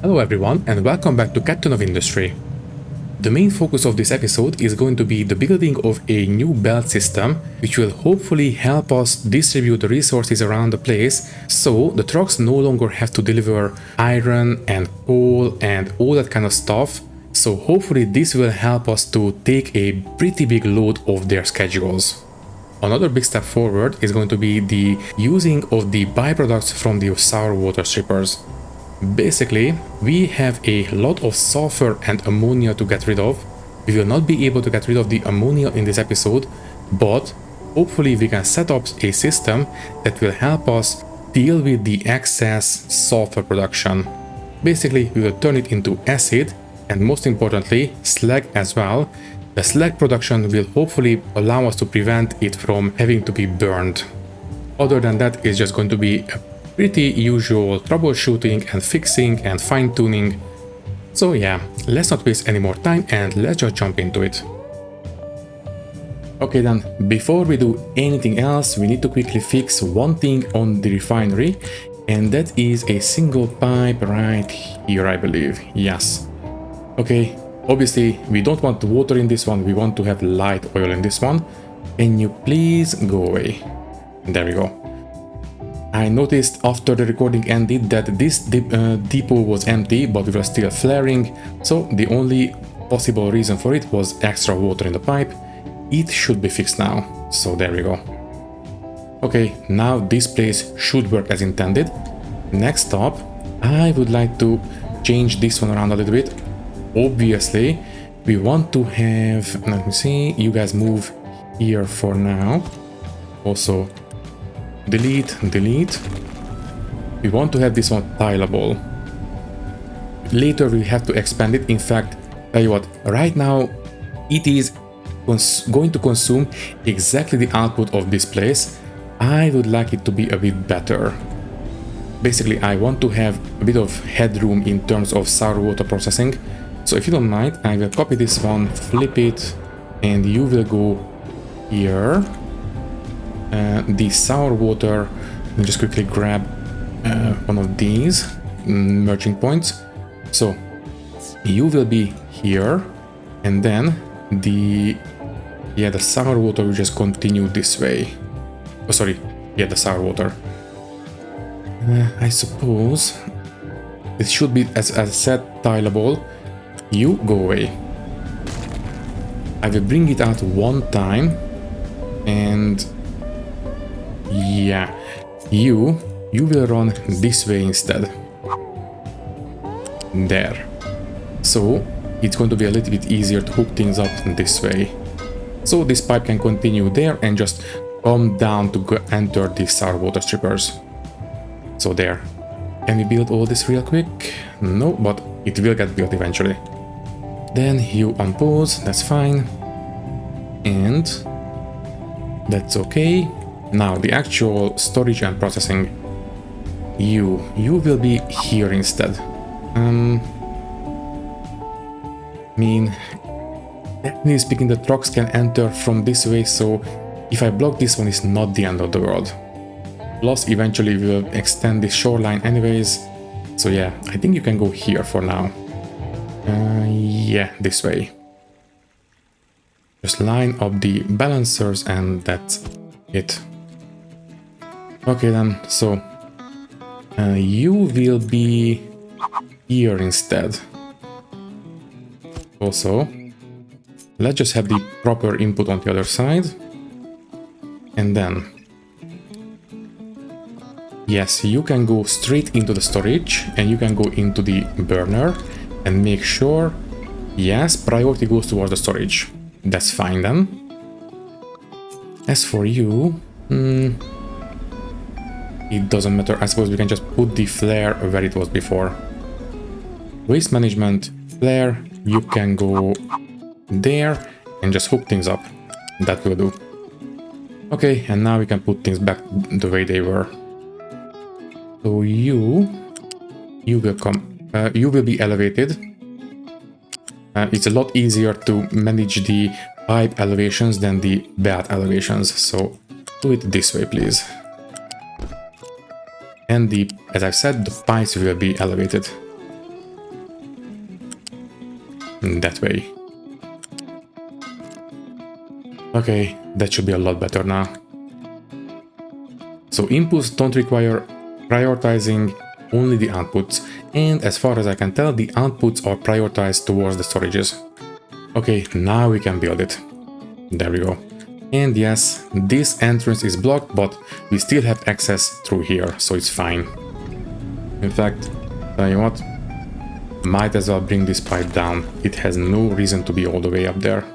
Hello everyone and welcome back to Captain of Industry. The main focus of this episode is going to be the building of a new belt system which will hopefully help us distribute the resources around the place so the trucks no longer have to deliver iron and coal and all that kind of stuff. So hopefully this will help us to take a pretty big load off their schedules. Another big step forward is going to be the using of the byproducts from the sour water strippers. Basically, we have a lot of sulfur and ammonia to get rid of. We will not be able to get rid of the ammonia in this episode, but hopefully we can set up a system that will help us deal with the excess sulfur production. Basically, we will turn it into acid and most importantly, slag as well. The slag production will hopefully allow us to prevent it from having to be burned. Other than that, it's just going to be a pretty usual troubleshooting and fixing and fine-tuning. So yeah, let's not waste any more time and let's just jump into it. Okay then, before we do anything else, we need to quickly fix one thing on the refinery, and that is a single pipe right here, I believe. Yes. Okay, obviously we don't want water in this one, we want to have light oil in this one. Can you please go away? There we go. I noticed after the recording ended that this depot was empty, but we were still flaring, so the only possible reason for it was extra water in the pipe. It should be fixed now, so there we go. Okay, now this place should work as intended. Next up, I would like to change this one around a little bit. Obviously, we want to have, let me see, you guys move here for now. Also, delete. We want to have this one tileable. Later we have to expand it. In fact, tell you what, right now it is going to consume exactly the output of this place. I would like it to be a bit better. Basically, I want to have a bit of headroom in terms of sour water processing. So if you don't mind, I will copy this one, flip it, and you will go here. The sour water, let me just quickly grab one of these merging points. So you will be here, and then the sour water will just continue this way. Oh, sorry, the sour water. I suppose it should be, as I said, tileable. You go away. I will bring it out one time, and yeah, you will run this way instead. There. So it's going to be a little bit easier to hook things up this way. So this pipe can continue there and just come down to enter the sour water strippers. So there. Can we build all this real quick? No, but it will get built eventually. Then you unpause, that's fine. And that's okay. Now the actual storage and processing, you will be here instead. I mean, technically speaking, the trucks can enter from this way, so if I block this one, it's not the end of the world. Plus, eventually we will extend this shoreline anyways. So yeah, I think you can go here for now. Yeah, this way. Just line up the balancers and that's it. Okay then, so you will be here instead. Also, let's just have the proper input on the other side. And then, yes, you can go straight into the storage and you can go into the burner and make sure, yes, priority goes towards the storage. That's fine then. As for you, it doesn't matter. I suppose we can just put the flare where it was before. Waste management, flare, you can go there and just hook things up. That will do. Okay, and now we can put things back the way they were. So you will come. You will be elevated. It's a lot easier to manage the pipe elevations than the belt elevations. So do it this way, please. And as I've said, the pipes will be elevated. that way. Okay, that should be a lot better now. So inputs don't require prioritizing, only the outputs, and as far as I can tell, the outputs are prioritized towards the storages. Okay, now we can build it. There we go. And yes, this entrance is blocked, but we still have access through here, so it's fine. In fact, tell you what, might as well bring this pipe down. It has no reason to be all the way up there.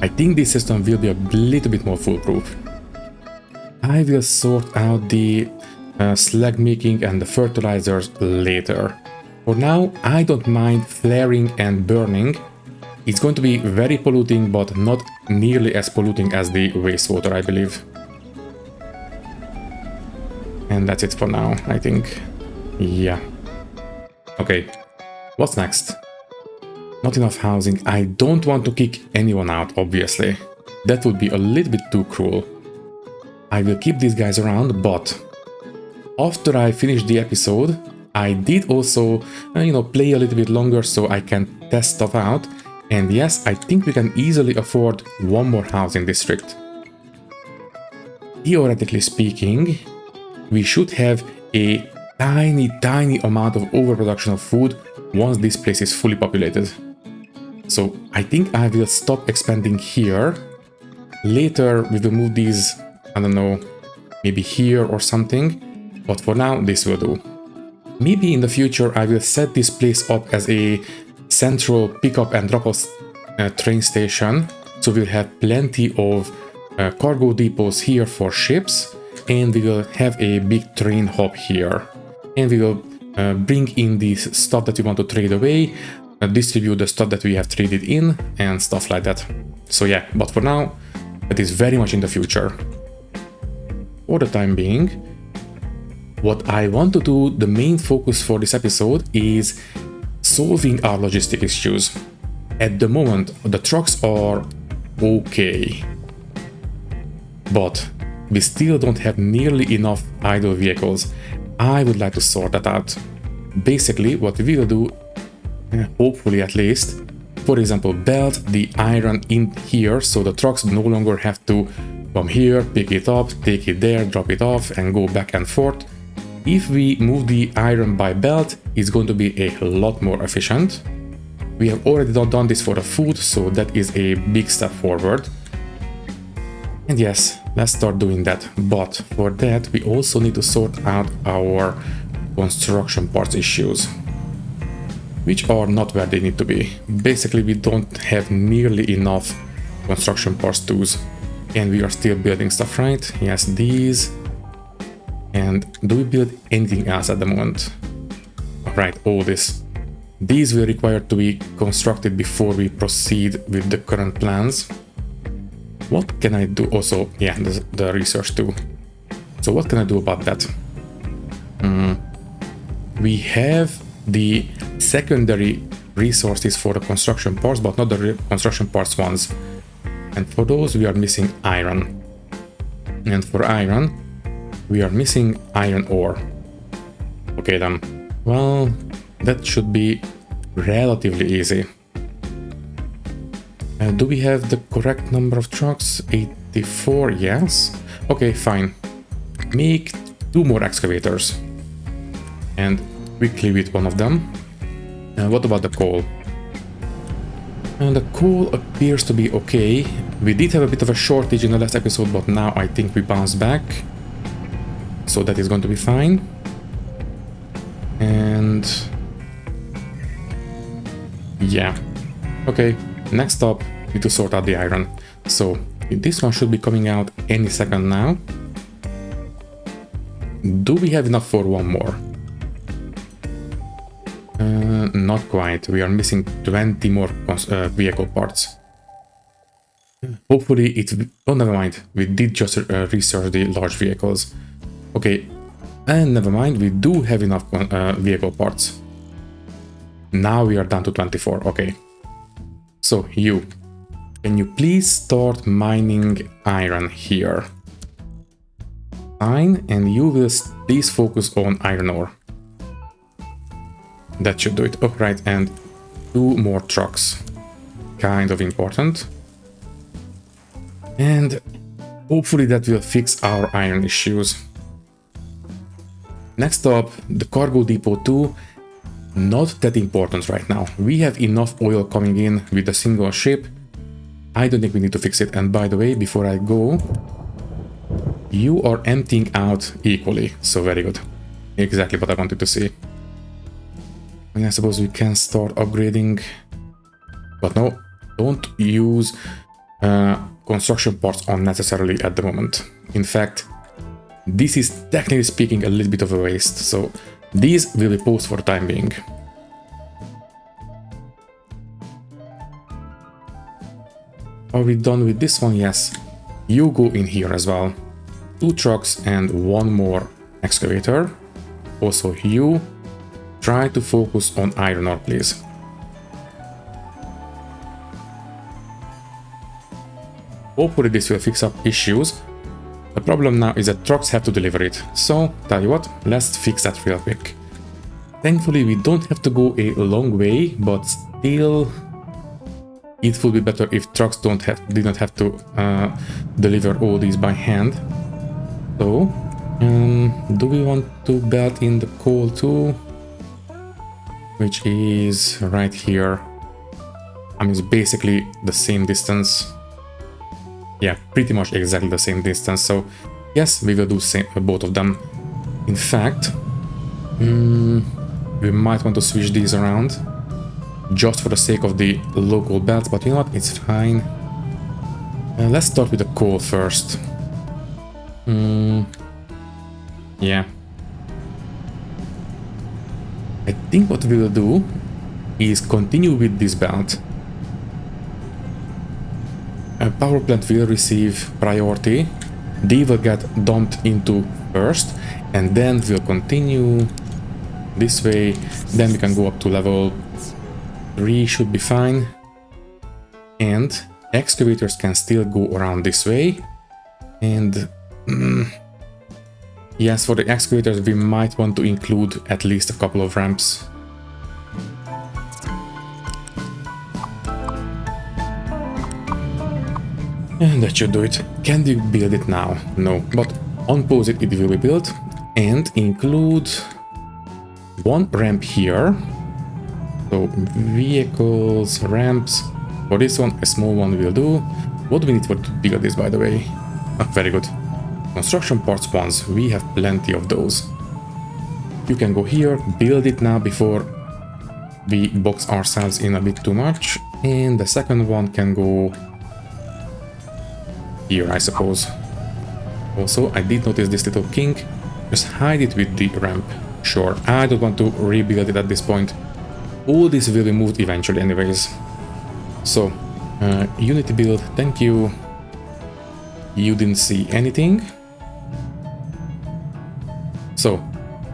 I think this system will be a little bit more foolproof. I will sort out the slag making and the fertilizers later. For now, I don't mind flaring and burning. It's going to be very polluting, but not nearly as polluting as the wastewater, I believe. And that's it for now, I think. Yeah. Okay, what's next? Not enough housing. I don't want to kick anyone out, obviously. That would be a little bit too cruel. I will keep these guys around, but after I finish the episode, I did also, play a little bit longer so I can test stuff out. And yes, I think we can easily afford one more housing district. Theoretically speaking, we should have a tiny amount of overproduction of food once this place is fully populated. So I think I will stop expanding here. Later we will move these, I don't know, maybe here or something. But for now, this will do. Maybe in the future I will set this place up as a central pickup and drop-off train station. So we'll have plenty of cargo depots here for ships. And we will have a big train hub here. And we will bring in this stuff that we want to trade away, distribute the stuff that we have traded in, and stuff like that. So yeah, but for now, it is very much in the future. For the time being, what I want to do, the main focus for this episode, is solving our logistic issues. At the moment, the trucks are okay, but we still don't have nearly enough idle vehicles. I would like to sort that out. Basically, what we will do, hopefully at least, for example, belt the iron in here so the trucks no longer have to come here, pick it up, take it there, drop it off, and go back and forth. If we move the iron by belt, it's going to be a lot more efficient. We have already done this for the food, so that is a big step forward. And yes, let's start doing that. But for that, we also need to sort out our construction parts issues, which are not where they need to be. Basically, we don't have nearly enough construction parts tools, and we are still building stuff, right? Yes, these. And do we build anything else at the moment? Right, all this. These will require to be constructed before we proceed with the current plans. What can I do? Also, yeah, the research too. So what can I do about that? We have the secondary resources for the construction parts, but not the construction parts ones. And for those, we are missing iron. And for iron, we are missing iron ore. Okay then. Well, that should be relatively easy. Do we have the correct number of trucks? 84, yes. Okay, fine. Make 2 more excavators. And quickly with one of them. And what about the coal? And the coal appears to be okay. We did have a bit of a shortage in the last episode, but now I think we bounced back. So that is going to be fine. And yeah. Okay, next up, we need to sort out the iron. So this one should be coming out any second now. Do we have enough for one more? Not quite. We are missing 20 more vehicle parts. Hopefully it... Oh, never mind. We did just research the large vehicles. Okay, and never mind. We do have enough vehicle parts. Now we are down to 24. Okay. So can you please start mining iron here? Fine, and you will please focus on iron ore. that should do it. Oh, right, and 2 more trucks. Kind of important. And hopefully that will fix our iron issues. Next up, the cargo depot 2. Not that important right now. We have enough oil coming in with a single ship. I don't think we need to fix it. And by the way, before I go, you are emptying out equally. So very good. Exactly what I wanted to see. And I suppose we can start upgrading. But no, don't use construction parts unnecessarily at the moment. In fact, this is technically speaking a little bit of a waste. So these will be paused for the time being. Are we done with this one? Yes. You go in here as well. 2 trucks and 1 more excavator. Also you try to focus on iron ore, please. Hopefully this will fix up issues. The problem now is that trucks have to deliver it. So, tell you what, let's fix that real quick. Thankfully we don't have to go a long way, but still it would be better if trucks did not have to deliver all these by hand. So, do we want to belt in the coal too? Which is right here. I mean, it's basically the same distance. Yeah, pretty much exactly the same distance. So yes, we will do both of them. In fact, we might want to switch these around just for the sake of the local belts, but you know what, it's fine. Let's start with the coal first. Yeah. I think what we will do is continue with this belt. A power plant will receive priority. They will get dumped into first, and then we'll continue this way. Then we can go up to level 3, should be fine. And excavators can still go around this way. And yes, for the excavators we might want to include at least a couple of ramps. And that should do it. Can we build it now? No, but unpause it, it will be built. And include 1 ramp here. So vehicles, ramps. For this one, a small one will do. What do we need for to build this, by the way? Oh, very good. Construction parts ones, we have plenty of those. You can go here, build it now before we box ourselves in a bit too much. And the second one can go here, I suppose. Also, I did notice this little kink. Just hide it with the ramp. Sure, I don't want to rebuild it at this point. All this will be moved eventually anyways. So, unity build, thank you. You didn't see anything. So,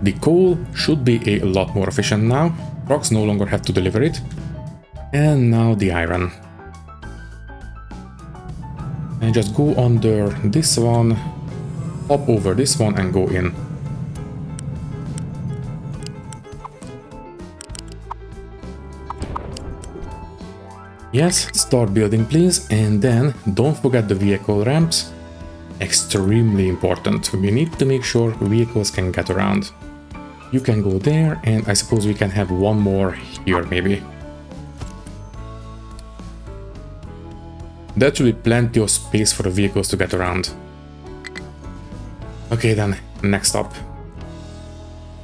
the coal should be a lot more efficient now. Trucks no longer have to deliver it. And now the iron. And just go under this one, hop over this one and go in. Yes, start building please, and then don't forget the vehicle ramps. Extremely important. We need to make sure vehicles can get around. You can go there, and I suppose we can have 1 more here maybe. There should be plenty of space for the vehicles to get around. Okay then, next up.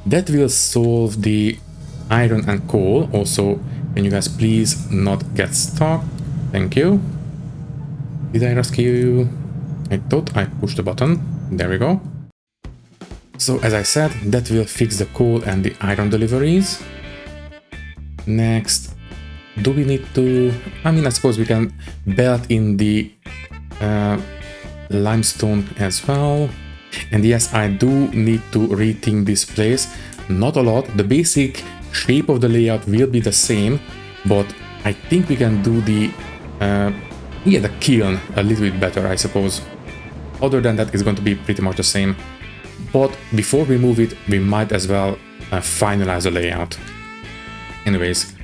That will solve the iron and coal. Also, can you guys please not get stuck? Thank you. Did I rescue you? I thought I pushed the button. There we go. So as I said, that will fix the coal and the iron deliveries. Next, do we need to... I mean, I suppose we can belt in the limestone as well. And yes, I do need to rethink this place. Not a lot. The basic shape of the layout will be the same, but I think we can do the the kiln a little bit better, I suppose. Other than that, it's going to be pretty much the same. But before we move it, we might as well finalize the layout. Anyways,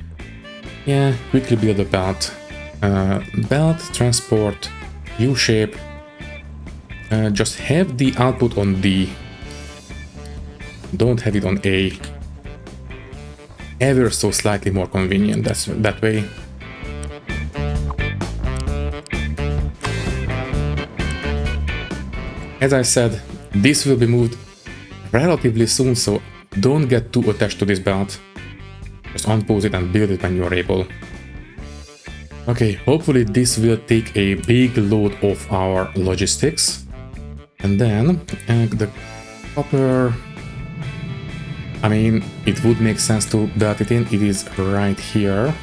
yeah, quickly build a belt. Belt, transport, U-shape. Just have the output on D. Don't have it on A. Ever so slightly more convenient that way. As I said, this will be moved relatively soon, so don't get too attached to this belt. Just unpause it and build it when you're able. Okay, hopefully this will take a big load off our logistics. And then the copper, I mean, it would make sense to belt it in. It is right here.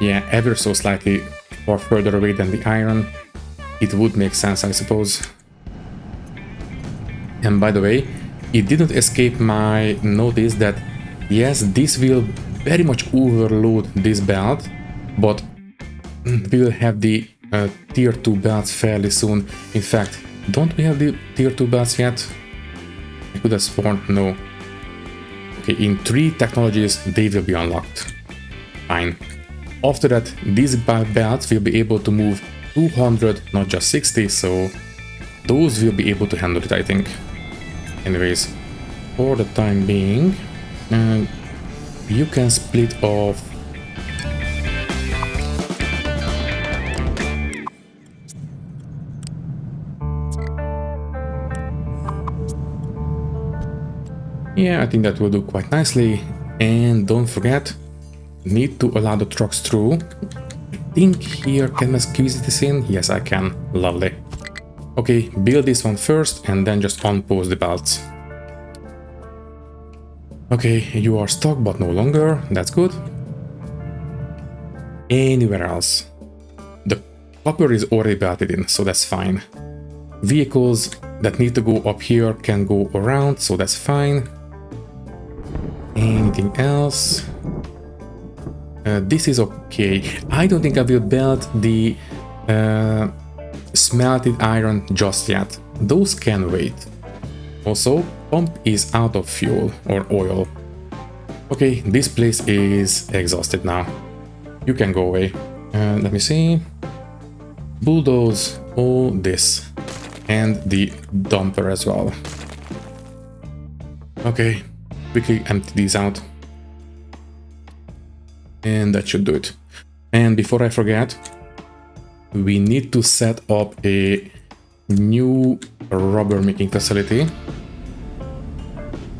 Yeah, ever so slightly or further away than the iron. It would make sense, I suppose. And by the way, it didn't escape my notice that yes, this will very much overload this belt, but we will have the tier 2 belts fairly soon. In fact, don't we have the tier 2 belts yet? I could have sworn no. Okay, in 3 technologies they will be unlocked. Fine. After that, these belts will be able to move 200, not just 60, so those will be able to handle it, I think. Anyways, for the time being, you can split off yeah, I think that will do quite nicely. And don't forget, need to allow the trucks through. I think here, can I squeeze this in? Yes, I can. Lovely. Okay, build this one first and then just unpause the belts. Okay, you are stuck but no longer. That's good. Anywhere else? The copper is already belted in, so that's fine. Vehicles that need to go up here can go around, so that's fine. Anything else? This is okay. I don't think I will belt the smelted iron just yet. Those can wait. Also, pump is out of fuel or oil. Okay, this place is exhausted now. You can go away. Let me see. Bulldoze all this. And the dumper as well. Okay, quickly empty these out. And that should do it. And before I forget, we need to set up a new rubber making facility.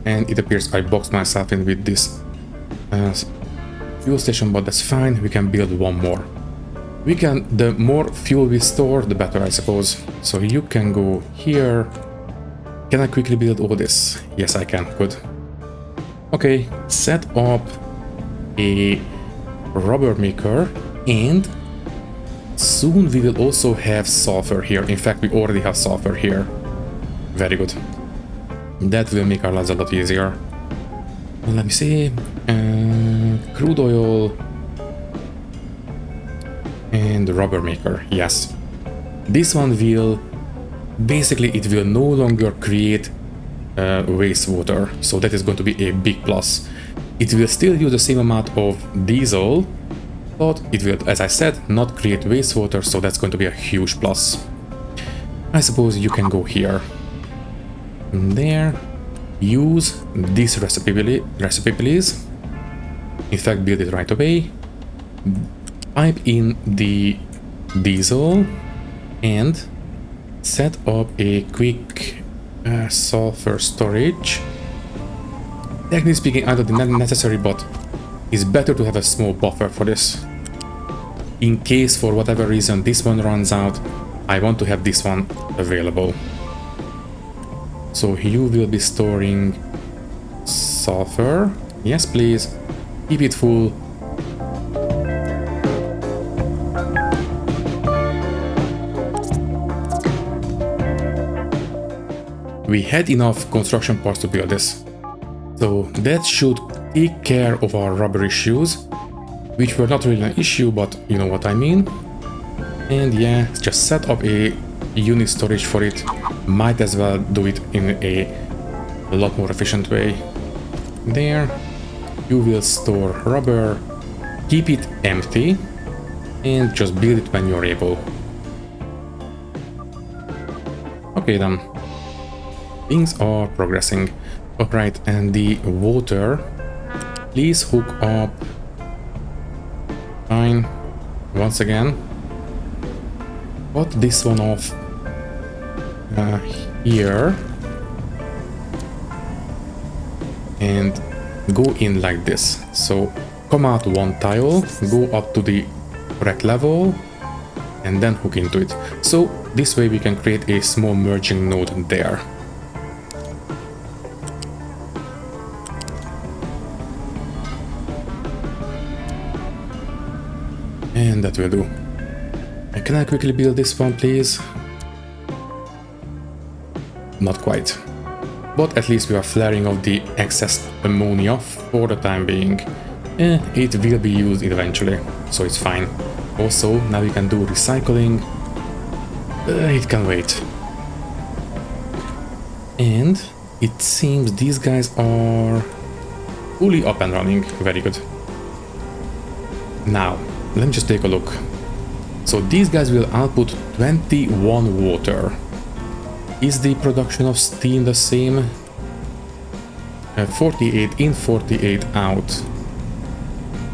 And it appears I boxed myself in with this fuel station, but that's fine. We can build one more. We can, the more fuel we store, the better, I suppose. So you can go here. Can I quickly build all this? Yes, I can. Good. Okay, set up a rubber maker, and soon we will also have sulfur here. In fact, we already have sulfur here. Very good. That will make our lives a lot easier. Let me see. Crude oil and rubber maker. Yes. This one will basically, it will no longer create wastewater, so that is going to be a big plus. It will still use the same amount of diesel, but it will, as I said, not create wastewater, so that's going to be a huge plus. I suppose you can go here. And there. Use this recipe please. In fact, build it right away. Pipe in the diesel and set up a quick sulfur storage. Technically speaking, I don't think that's necessary, but it's better to have a small buffer for this. In case for whatever reason this one runs out, I want to have this one available. So you will be storing sulfur. Yes, please. Keep it full. We had enough construction parts to build this. So that should take care of our rubber issues, which were not really an issue, but you know what I mean. And yeah, just set up a unit storage for it. Might as well do it in a lot more efficient way. there. You will store rubber, keep it empty, and just build it when you're able. Okay then, things are progressing. Alright, and the water, please hook up. Fine, once again. Cut this one off here. And go in like this. So come out one tile, go up to the correct level, and then hook into it. So this way we can create a small merging node there. And that will do. Can I quickly build this one, please? Not quite. But at least we are flaring off the excess ammonia for the time being. It will be used eventually, so it's fine. Also, now we can do recycling. It can wait. And it seems these guys are fully up and running. Very good. Now, let me just take a look. So these guys will output 21 water. Is the production of steam the same? 48 in, 48 out.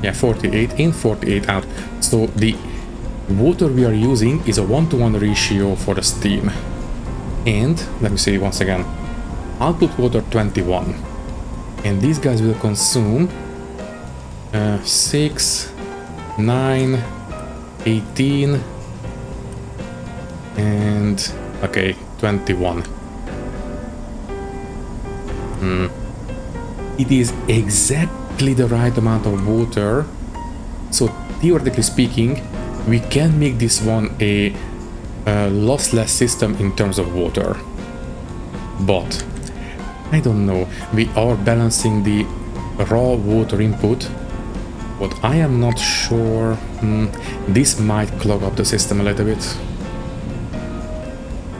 Yeah, 48 in, 48 out. So the water we are using is a 1-to-1 ratio for the steam. And, let me say once again, output water 21. And these guys will consume 6, 9, 18, and, okay, 21. It is exactly the right amount of water. So theoretically speaking, we can make this one a lossless system in terms of water. But I don't know. We are balancing the raw water input, but I am not sure. This might clog up the system a little bit.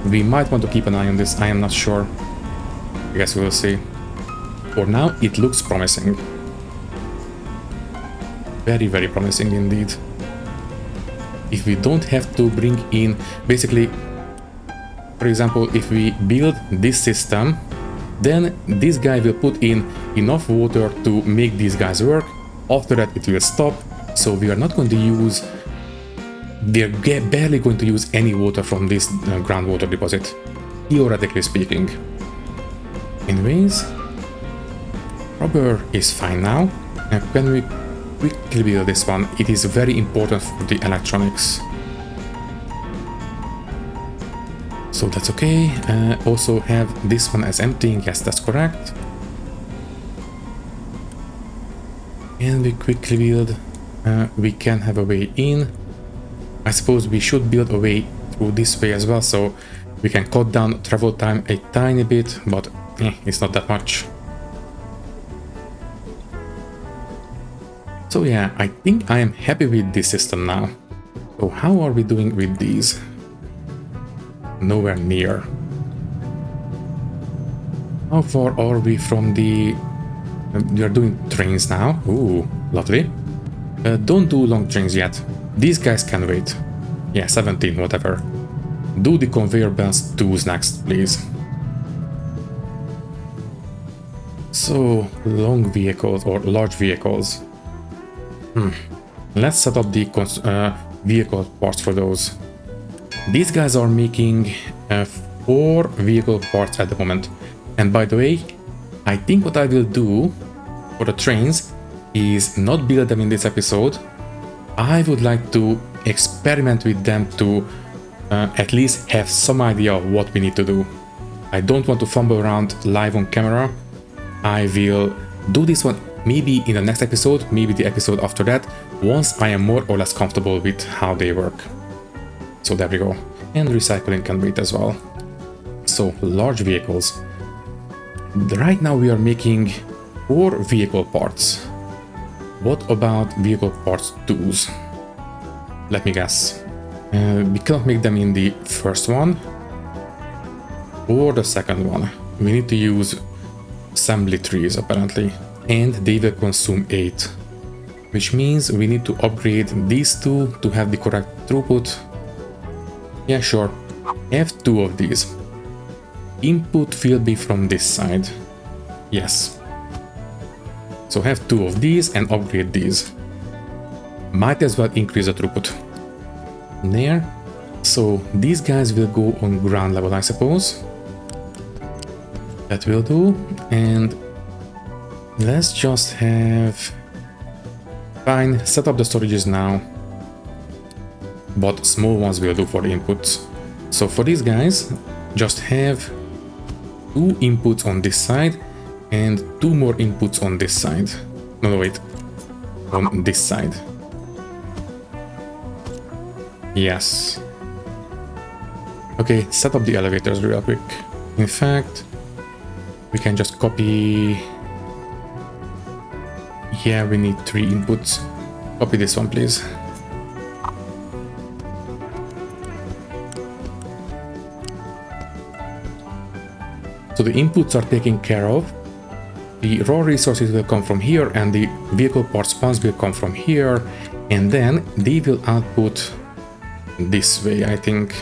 We might want to keep an eye on this. I am not sure. I guess we will see. For now, it looks promising. Very, very promising indeed. If we don't have to bring in, basically, for example, if we build this system, then this guy will put in enough water to make these guys work. After that, it will stop. So we are not going to use, we are barely going to use any water from this groundwater deposit, theoretically speaking. Anyways, rubber is fine now. Can we quickly build this one? It is very important for the electronics. So that's okay. Also have this one as emptying. Yes, that's correct. And we quickly build. We can have a way in. I suppose we should build a way through this way as well, so we can cut down travel time a tiny bit, but it's not that much. So yeah, I think I am happy with this system now. So how are we doing with these? Nowhere near. How far are we from the... we are doing trains now. Ooh, lovely. Don't do long trains yet. These guys can wait. Yeah, 17, whatever. Do the conveyor belts 2s next, please. So, long vehicles or large vehicles. Let's set up the vehicle parts for those. These guys are making 4 vehicle parts at the moment. And by the way, I think what I will do for the trains is not build them in this episode. I would like to experiment with them to at least have some idea of what we need to do. I don't want to fumble around live on camera. I will do this one maybe in the next episode, maybe the episode after that, once I am more or less comfortable with how they work. So there we go. And recycling can wait as well. So large vehicles. Right now we are making 4 vehicle parts. What about vehicle parts 2s? Let me guess. We cannot make them in the first one or the second one. We need to use assembly trees apparently. and they will consume 8. Which means we need to upgrade these two to have the correct throughput. Yeah, sure. Have 2 of these. Input will be from this side. Yes. So have 2 of these and upgrade these. Might as well increase the throughput. There. So these guys will go on ground level, I suppose. That will do. And let's just have... Fine, set up the storages now. But small ones will do for the inputs. So for these guys, just have 2 inputs on this side and 2 more inputs on this side. No, wait. On this side. Yes. Okay, set up the elevators real quick. In fact, we can just copy... Yeah, we need 3 inputs. Copy this one, please. So the inputs are taken care of. The raw resources will come from here and the vehicle parts spawns will come from here. And then they will output this way, I think.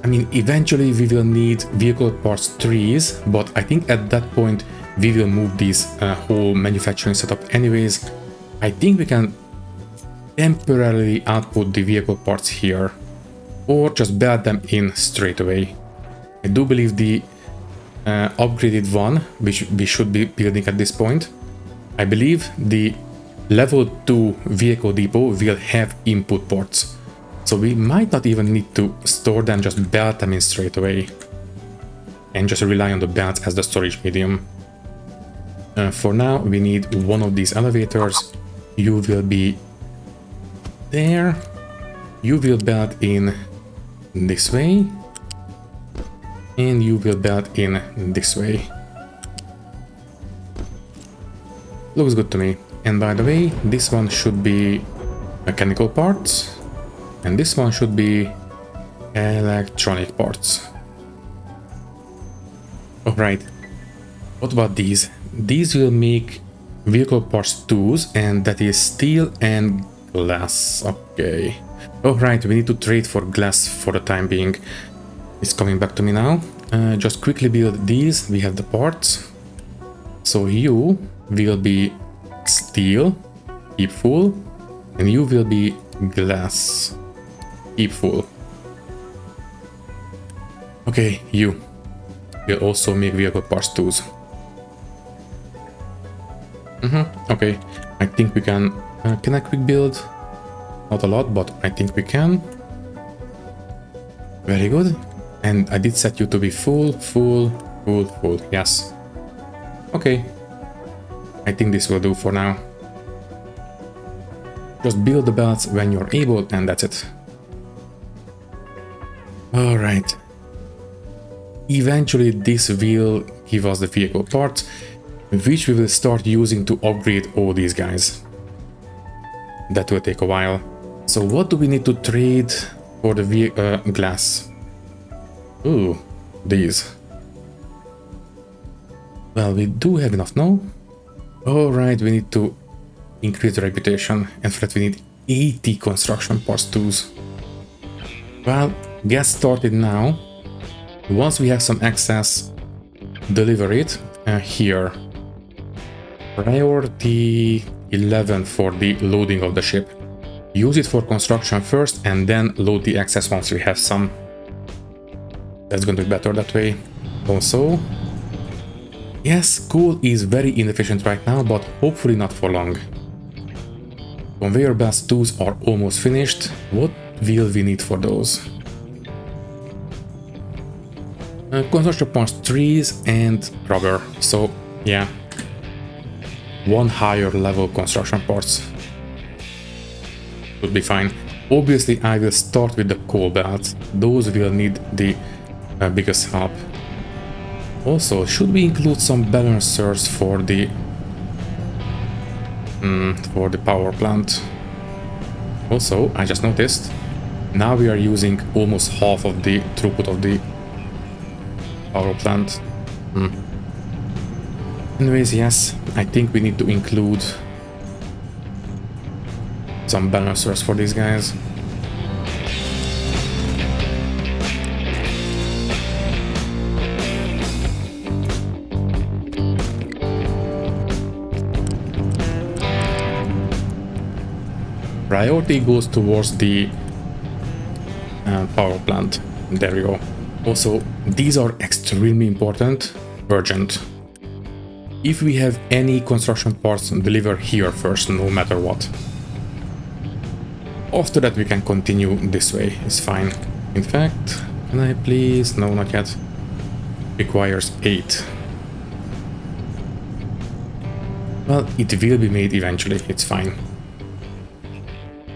I mean, eventually we will need vehicle parts trees, but I think at that point we will move this whole manufacturing setup anyways. I think we can temporarily output the vehicle parts here, or just build them in straight away. I do believe the upgraded one, which we should be building at this point, I believe the level 2 vehicle depot will have input ports. So we might not even need to store them, just build them in straight away. And just rely on the belts as the storage medium. For now, we need 1 of these elevators. You will be there. You will build in this way. And you will build in this way. Looks good to me. And by the way, this one should be mechanical parts. And this one should be electronic parts. Alright. What about these? These will make vehicle parts 2s, and that is steel and glass. Okay. Alright, we need to trade for glass for the time being. It's coming back to me now. Just quickly build these. We have the parts. So you will be steel, keep full, and you will be glass, keep full. Okay, you will also make vehicle parts 2s. Okay, I think we can I quick build? Not a lot, but I think we can. Very good. And I did set you to be full. Yes. Okay. I think this will do for now. Just build the belts when you're able, and that's it. Alright. Eventually this will give us the vehicle parts, which we will start using to upgrade all these guys. That will take a while. So what do we need to trade for the glass? Ooh, these. Well, we do have enough now. Alright, we need to increase the reputation, and for that we need 80 construction parts 2s. Well, get started now. Once we have some excess, deliver it here. Priority 11 for the loading of the ship. Use it for construction first and then load the excess once we have some. That's going to be better that way. Also, yes, coal is very inefficient right now, but hopefully not for long. Conveyor belts 2s are almost finished. What will we need for those? Construction parts 3s and rubber. So yeah, 1 higher level construction parts would be fine. Obviously I will start with the coal belts. Those will need the biggest help. Also, should we include some balancers for the power plant? Also, I just noticed now we are using almost half of the throughput of the power plant. Anyways, yes, I think we need to include some balancers for these guys. Priority goes towards the power plant. There we go. Also, these are extremely important, urgent. If we have any construction parts, deliver here first, no matter what. After that we can continue this way, it's fine. In fact, can I please? No, not yet. Requires 8. Well, it will be made eventually, it's fine.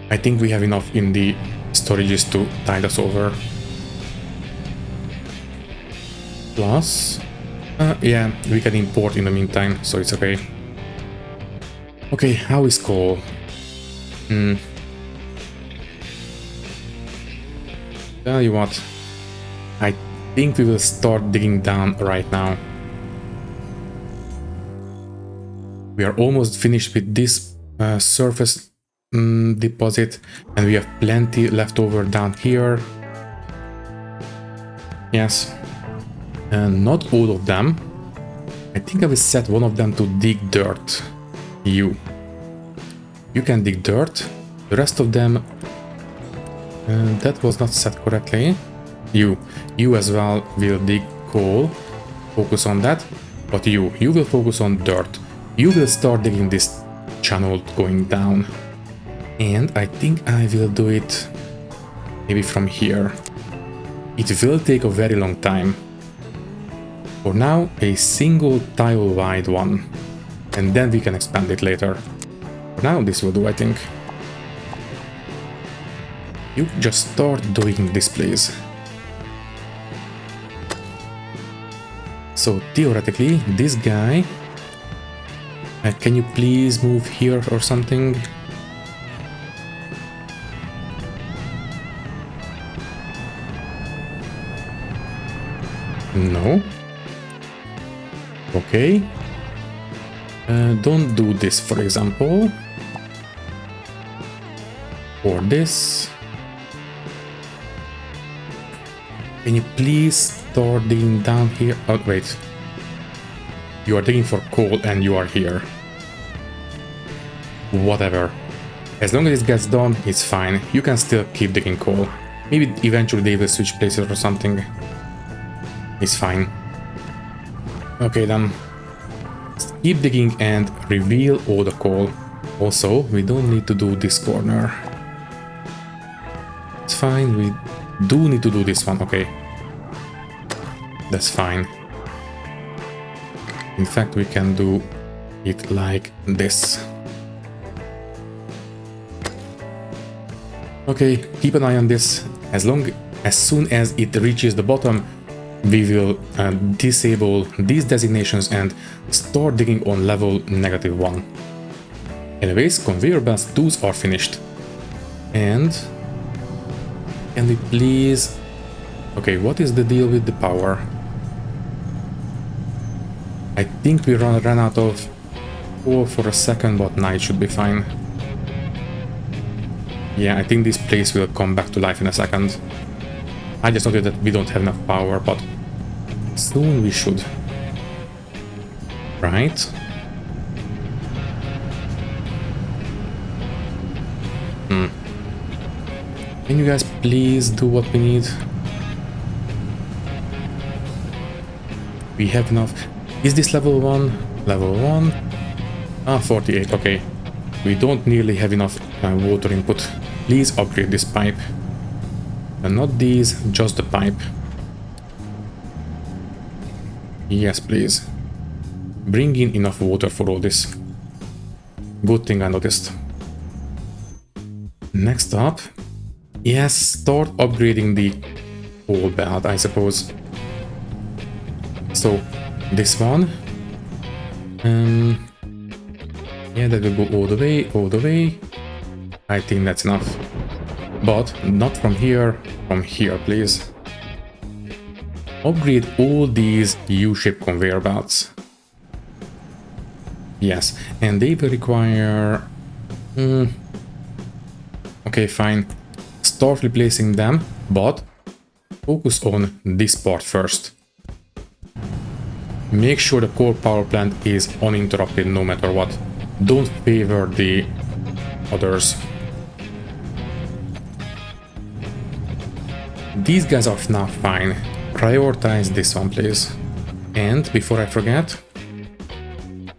I think we have enough in the storages to tide us over. Plus, yeah, we can import in the meantime, so it's okay. Okay, how is coal? Tell you what, I think we will start digging down right now. We are almost finished with this surface deposit, and we have plenty left over down here. Yes, and not all of them. I think I will set one of them to dig dirt. You can dig dirt. The rest of them, that was not set correctly. You as well will dig coal. Focus on that. But you will focus on dirt. You will start digging this channel going down. And I think I will do it maybe from here. It will take a very long time. For now, a single tile wide one. And then we can expand it later. For now, this will do, I think. You just start doing this, please. So theoretically, this guy... can you please move here or something? No. Okay. Don't do this, for example. Or this. Can you please start digging down here? Oh, wait. You are digging for coal and you are here. Whatever. As long as it gets done, it's fine. You can still keep digging coal. Maybe eventually they will switch places or something. It's fine. Okay then. Keep digging and reveal all the coal. Also, we don't need to do this corner. It's fine, we do need to do this one, okay. That's fine. In fact, we can do it like this. Okay, keep an eye on this. As soon as it reaches the bottom, we will disable these designations and start digging on level -1. Anyways, conveyor belts 2s are finished. And can we please... Okay, what is the deal with the power? I think we ran out of coal for a second, but now it should be fine. Yeah, I think this place will come back to life in a second. I just noted that we don't have enough power, but soon we should. Right? Can you guys please do what we need? We have enough. Is this level 1? Level 1? Ah, 48, okay. We don't nearly have enough water input. Please upgrade this pipe. And not these, just the pipe. Yes, please. Bring in enough water for all this. Good thing I noticed. Next up, yes, start upgrading the coal belt, I suppose. So, this one. Yeah, that will go all the way. I think that's enough. But not from here, please. Upgrade all these U-shaped conveyor belts. Yes, and they will require... okay, fine. Start replacing them, but focus on this part first. Make sure the core power plant is uninterrupted no matter what. Don't favor the others. These guys are now fine. Prioritize this one, please. And before I forget,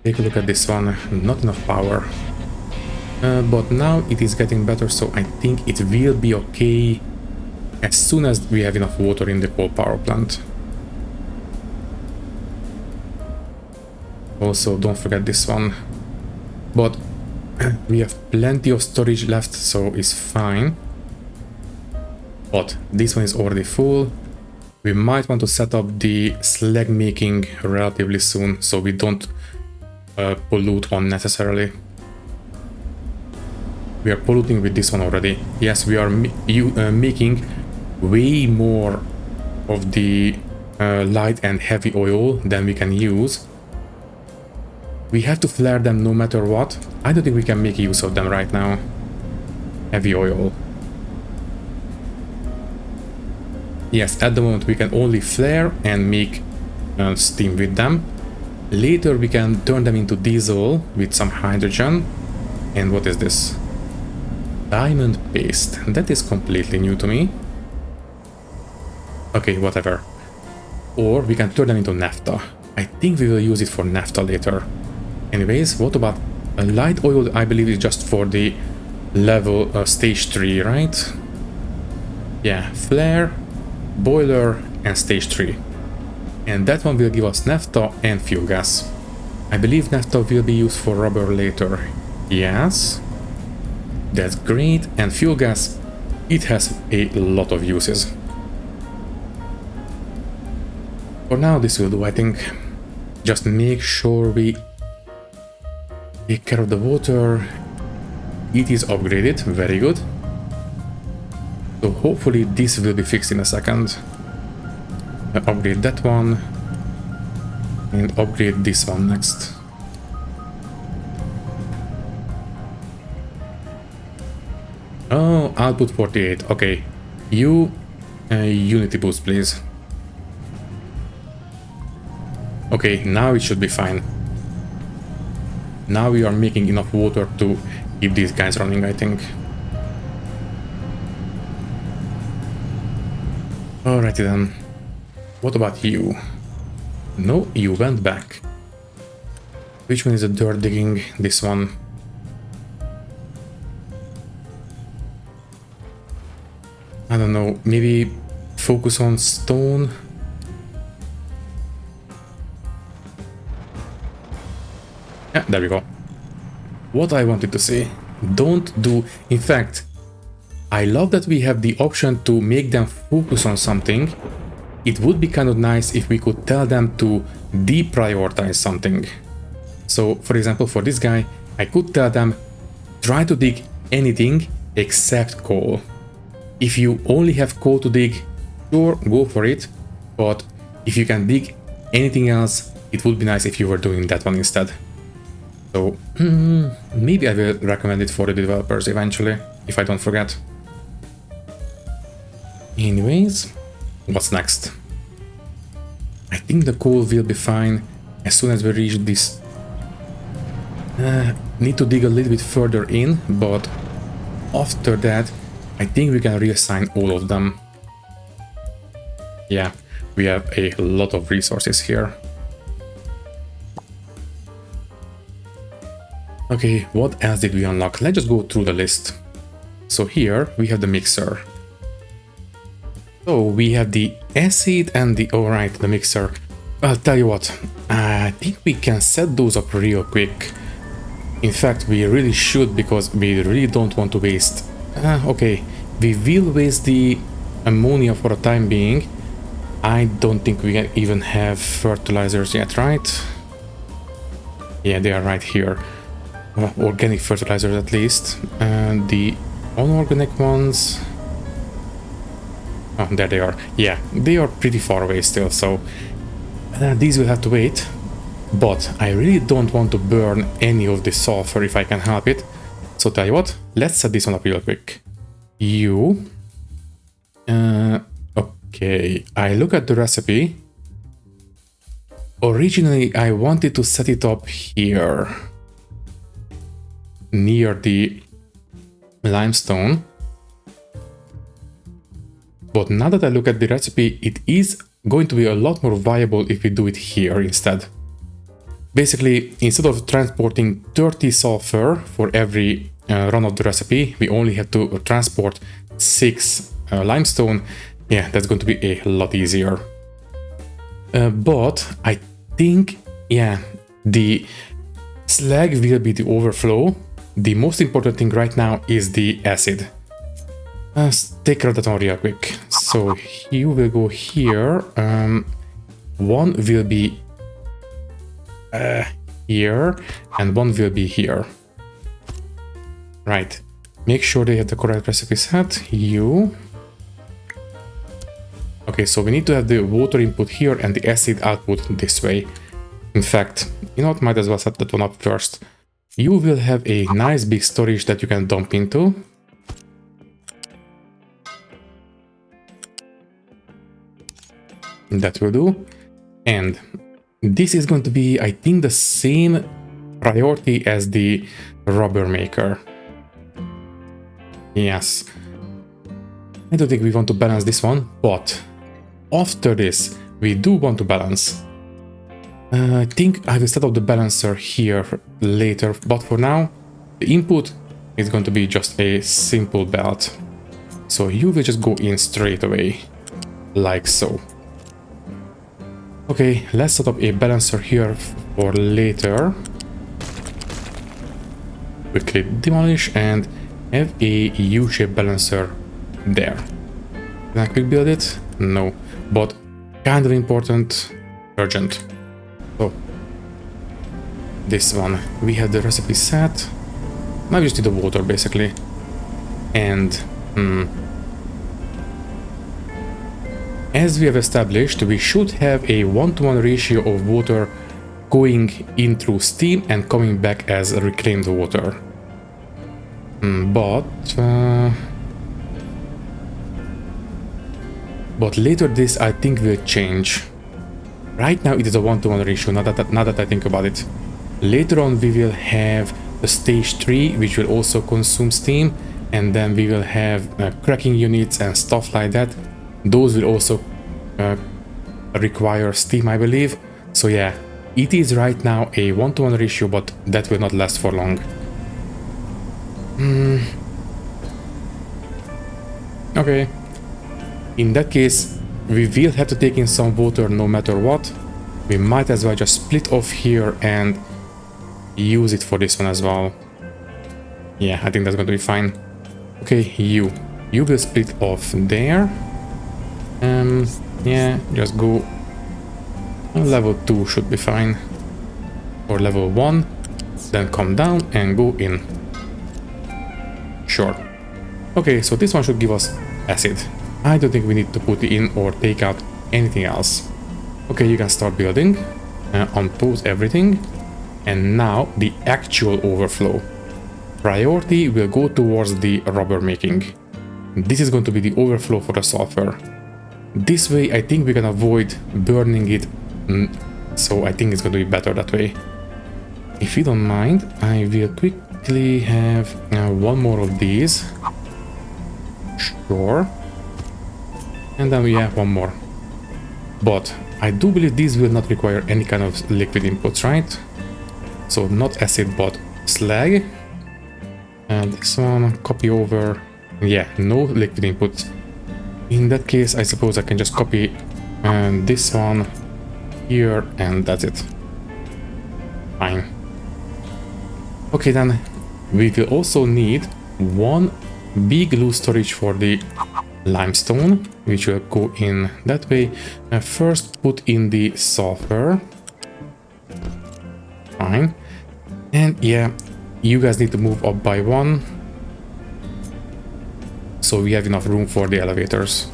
take a look at this one. Not enough power. But now it is getting better, so I think it will be okay as soon as we have enough water in the coal power plant. Also, don't forget this one. But we have plenty of storage left, so it's fine. But this one is already full. We might want to set up the slag making relatively soon, so we don't pollute unnecessarily. We are polluting with this one already. Yes, we are making way more of the light and heavy oil than we can use. We have to flare them no matter what. I don't think we can make use of them right now. Heavy oil. Yes, at the moment we can only flare and make steam with them. Later we can turn them into diesel with some hydrogen. And what is this? Diamond paste. That is completely new to me. Okay, whatever. Or we can turn them into naphtha. I think we will use it for naphtha later. Anyways, what about light oil? I believe is just for the level stage 3, right? Yeah, flare, boiler and stage 3. And that one will give us naphtha and fuel gas. I believe naphtha will be used for rubber later. Yes. That's great. And fuel gas, it has a lot of uses. For now this will do, I think. Just make sure we take care of the water. It is upgraded, very good. So hopefully this will be fixed in a second. Upgrade that one. And upgrade this one next. Oh, output 48. Okay. You unity boost, please. Okay, now it should be fine. Now we are making enough water to keep these guys running, I think. Alrighty then. What about you? No, you went back. Which one is the dirt digging? This one. I don't know, maybe focus on stone? Yeah, there we go. What I wanted to say, don't do... In fact, I love that we have the option to make them focus on something. It would be kind of nice if we could tell them to deprioritize something. So, for example, for this guy, I could tell them, try to dig anything except coal. If you only have coal to dig, sure, go for it. But if you can dig anything else, it would be nice if you were doing that one instead. So, maybe I will recommend it for the developers eventually, if I don't forget. Anyways, what's next? I think the coal will be fine as soon as we reach this. Need to dig a little bit further in, but after that, I think we can reassign all of them. Yeah, we have a lot of resources here. Okay, what else did we unlock? Let's just go through the list. So here we have the mixer. So we have the acid and the... Alright, the mixer. I'll tell you what, I think we can set those up real quick. In fact, we really should, because we really don't want to waste... okay, we will waste the ammonia for the time being. I don't think we can even have fertilizers yet, right? Yeah, they are right here. Organic fertilizers at least. And the unorganic ones... Oh, there they are. Yeah, they are pretty far away still, so these will have to wait. But I really don't want to burn any of the sulfur if I can help it. So tell you what, let's set this one up real quick. Okay, I look at the recipe. Originally, I wanted to set it up here, near the limestone. But now that I look at the recipe, it is going to be a lot more viable if we do it here instead. Basically, instead of transporting 30 sulfur for every run of the recipe, we only have to transport 6 limestone. Yeah, that's going to be a lot easier. But I think, yeah, the slag will be the overflow. The most important thing right now is the acid. Let's take care of that one real quick. So you will go here. One will be here, and one will be here. Right. Make sure they have the correct recipe set. Okay, so we need to have the water input here and the acid output this way. In fact, you know what, might as well set that one up first. You will have a nice big storage that you can dump into. That will do. And this is going to be, I think, the same priority as the rubber maker. Yes. I don't think we want to balance this one, but after this, we do want to balance. I think I will set up the balancer here later, but for now, the input is going to be just a simple belt. So you will just go in straight away, like so. Okay, let's set up a balancer here for later. Quickly demolish and have a U-shaped balancer there. Can I quick build it? No, but kind of important, urgent. So this one, we have the recipe set. Now we just need the water basically. And as we have established, we should have a 1-to-1 ratio of water going in through steam and coming back as reclaimed water. But later this I think will change. Right now it is a 1-to-1 ratio, now that I think about it. Later on we will have the stage 3, which will also consume steam, and then we will have cracking units and stuff like that. Those will also require steam, I believe. So yeah, it is right now a 1-to-1 ratio, but that will not last for long. Okay. In that case, we will have to take in some water no matter what. We might as well just split off here and use it for this one as well. Yeah, I think that's going to be fine. Okay, you will split off there. Yeah, just go level 2 should be fine, or level 1, then come down and go in. Sure. Okay, so this one should give us acid. I don't think we need to put it in or take out anything else. Okay, you can start building, unpause everything, and now the actual overflow. Priority will go towards the rubber making. This is going to be the overflow for the sulfur. This way I think we can avoid burning it, so I think it's going to be better that way. If you don't mind, I will quickly have one more of these. Sure. And then we have one more. But I do believe these will not require any kind of liquid inputs, right? So not acid, but slag. And this one, copy over. Yeah, no liquid inputs. In that case, I suppose I can just copy this one here, and that's it. Fine. Okay, then we will also need one big loose storage for the limestone, which will go in that way. First put in the sulfur. Fine. And yeah, you guys need to move up by 1, so we have enough room for the elevators.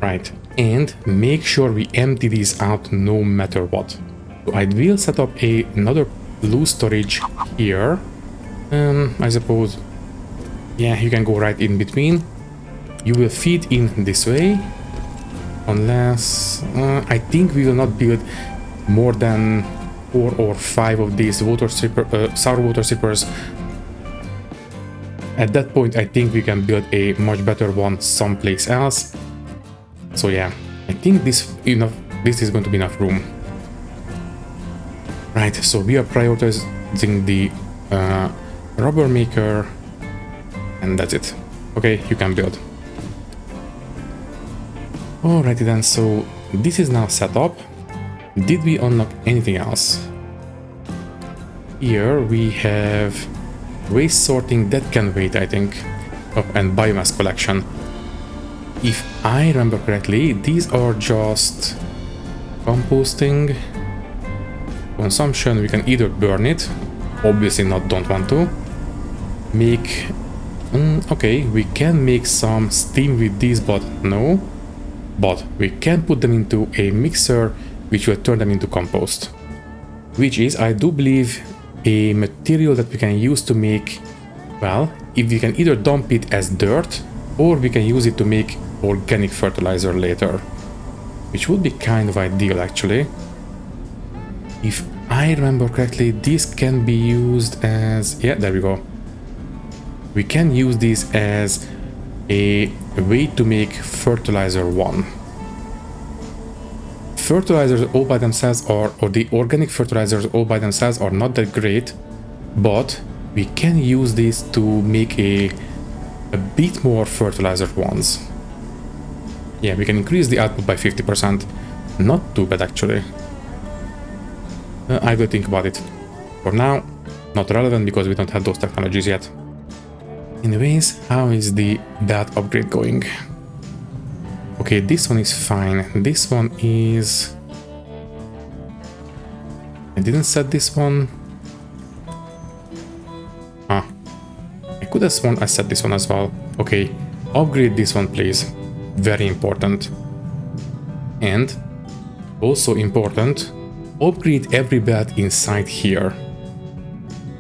Right, and make sure we empty these out no matter what. So I will set up another loose storage here. I suppose, yeah, you can go right in between. You will feed in this way, unless I think we will not build more than 4 or 5 of these sour water sippers. At that point, I think we can build a much better one someplace else. So yeah, I think this is going to be enough room. Right, so we are prioritizing the rubber maker, and that's it. Okay, you can build. Alrighty then, so this is now set up. Did we unlock anything else? Here we have waste sorting, that can wait, I think. Oh, and biomass collection. If I remember correctly, these are just composting. Consumption, we can either burn it, obviously don't want to. Make... okay, we can make some steam with these, but no. But we can put them into a mixer, which will turn them into compost. Which is, I do believe, a material that we can use to make, well, if we can either dump it as dirt, or we can use it to make organic fertilizer later. Which would be kind of ideal, actually. If I remember correctly, this can be used as... yeah, there we go. We can use this as a way to make fertilizer 1. Fertilizers all by themselves or the organic fertilizers all by themselves are not that great, but we can use this to make a bit more fertilizer 1s. Yeah, we can increase the output by 50%. Not too bad, actually. I will think about it. For now, not relevant because we don't have those technologies yet. Anyways, how is the belt upgrade going? Okay, this one is fine. This one is... I didn't set this one. Ah. I could have sworn I set this one as well. Okay, upgrade this one, please. Very important. And, also important, upgrade every belt inside here.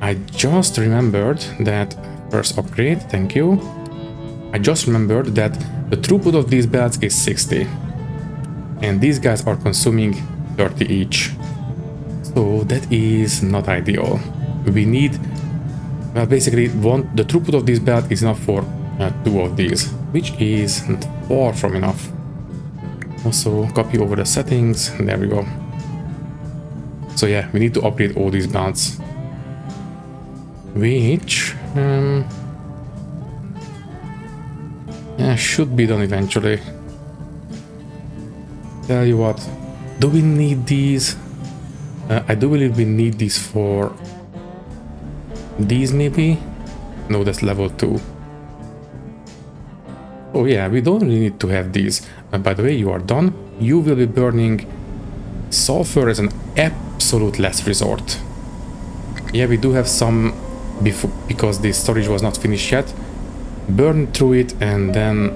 I just remembered that... First upgrade, thank you. I just remembered that the throughput of these belts is 60. And these guys are consuming 30 each. So that is not ideal. We need... well, basically, the throughput of this belt is enough for 2 of these, which is far from enough. Also, copy over the settings. There we go. So yeah, we need to upgrade all these belts. Which... yeah, should be done eventually. Tell you what, do we need these? I do believe we need these for these, maybe? No, that's level 2. Oh yeah, we don't really need to have these. By the way, you are done. You will be burning sulfur as an absolute last resort. Yeah, we do have some before, because the storage was not finished yet. Burn through it, and then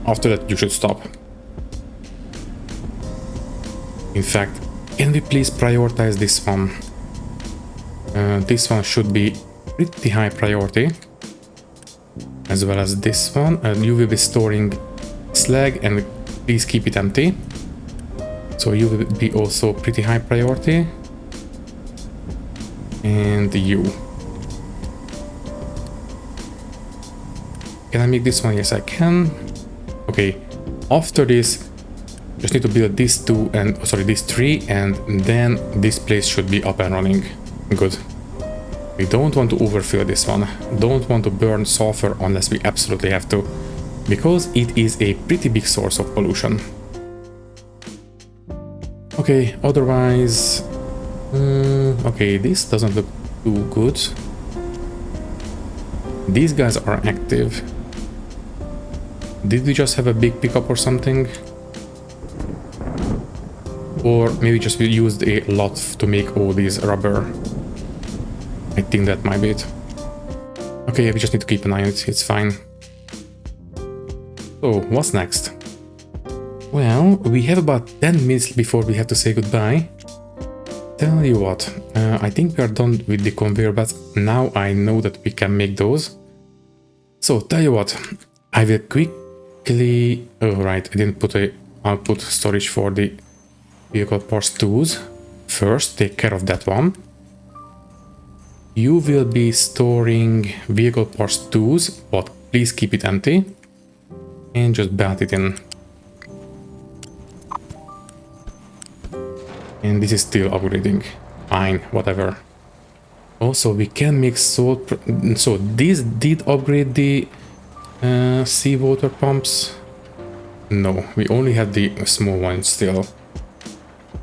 after that you should stop. In fact, can we please prioritize this one? This one should be pretty high priority, as well as this one. You will be storing slag, and please keep it empty. So you will be also pretty high priority. And you. Can I make this one? Yes, I can. Okay, after this, just need to build these 2 and these 3, and then this place should be up and running. Good. We don't want to overfill this one. Don't want to burn sulfur unless we absolutely have to, because it is a pretty big source of pollution. Okay, otherwise... okay, this doesn't look too good. These guys are active. Did we just have a big pickup or something? Or maybe just we used a lot to make all these rubber. I think that might be it. Okay, we just need to keep an eye on it, it's fine. So, what's next? Well, we have about 10 minutes before we have to say goodbye. Tell you what, I think we are done with the conveyor belts. Now I know that we can make those. So tell you what, I will quickly... Oh right, I didn't put a output storage for the vehicle parts tools. First, take care of that one. You will be storing vehicle parts tools, but please keep it empty. And just belt it in. And this is still upgrading. Fine, whatever. Also, we can make salt... So, this did upgrade the seawater pumps. No, we only have the small one still.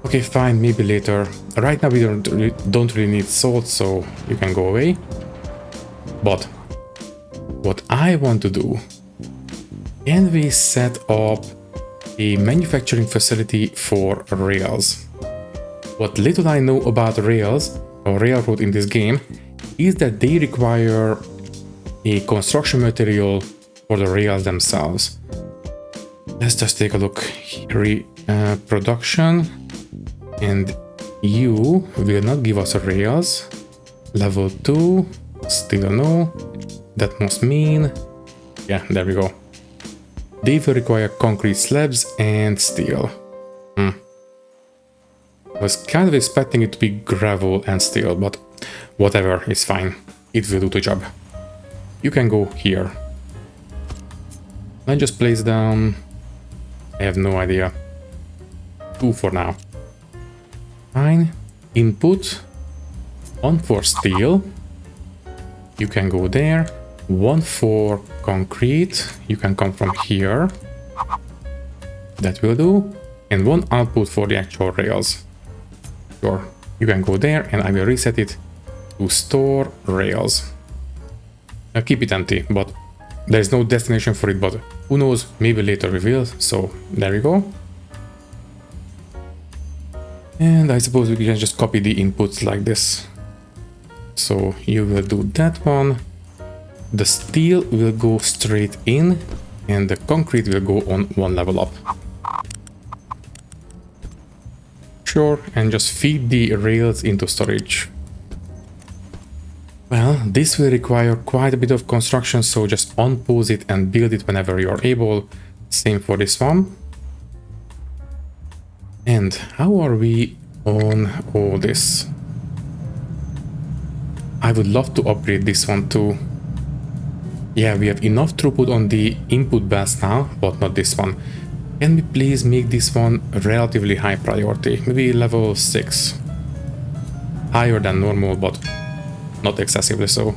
Okay, fine, maybe later. Right now we don't really need salt, so you can go away. But what I want to do, can we set up a manufacturing facility for rails? What little I know about rails or railroad in this game is that they require a construction material for the rails themselves. Let's just take a look here. Production, and you will not give us rails. Level 2, still no. That must mean, yeah, there we go. They will require concrete slabs and steel. I was kind of expecting it to be gravel and steel, but whatever, it's fine. It will do the job. You can go here. I just place down... I have no idea. 2 for now. Fine. Input. 1 for steel. You can go there. 1 for concrete. You can come from here. That will do. And 1 output for the actual rails. Sure. You can go there and I will reset it to store rails. I'll keep it empty, but there's no destination for it, but who knows, maybe later we will. So there we go. And I suppose we can just copy the inputs like this. So you will do that one. The steel will go straight in and the concrete will go on 1 level up. Sure, and just feed the rails into storage. Well, this will require quite a bit of construction, so just unpause it and build it whenever you're able. Same for this one. And how are we on all this? I would love to upgrade this one too. Yeah, we have enough throughput on the input belts now, but not this one. Can we please make this one relatively high priority? Maybe level 6. Higher than normal, but not excessively so.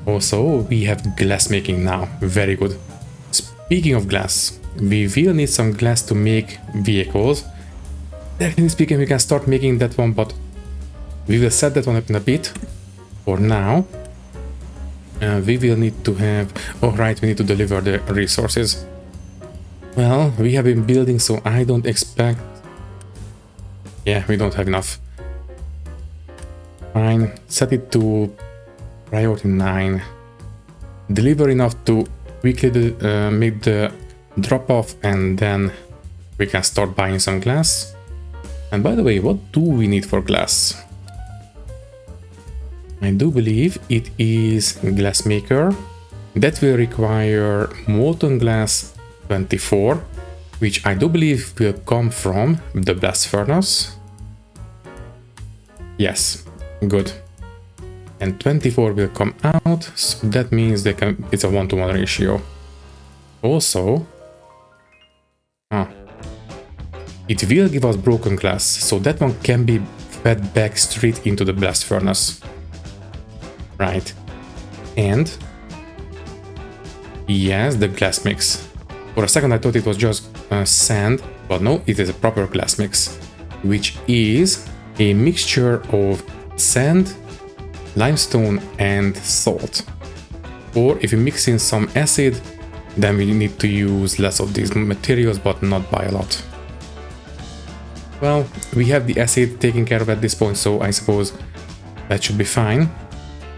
Also, we have glass making now. Very good. Speaking of glass, we will need some glass to make vehicles. Technically speaking, we can start making that one, but we will set that one up in a bit. For now, we will need to have... Oh, right, we need to deliver the resources. Well, we have been building, so I don't expect... Yeah, we don't have enough. Fine, set it to priority 9. Deliver enough to quickly make the drop-off, and then we can start buying some glass. And by the way, what do we need for glass? I do believe it is glass maker. That will require molten glass 24, which I do believe will come from the blast furnace. Yes, good. And 24 will come out, so that means they can, it's a 1-to-1 ratio. Also, it will give us broken glass, so that one can be fed back straight into the blast furnace. Right. And yes, the glass mix. For a second I thought it was just sand, but no, it is a proper glass mix, which is a mixture of sand, limestone and salt. Or if you mix in some acid, then we need to use less of these materials, but not by a lot. Well, we have the acid taken care of at this point, so I suppose that should be fine.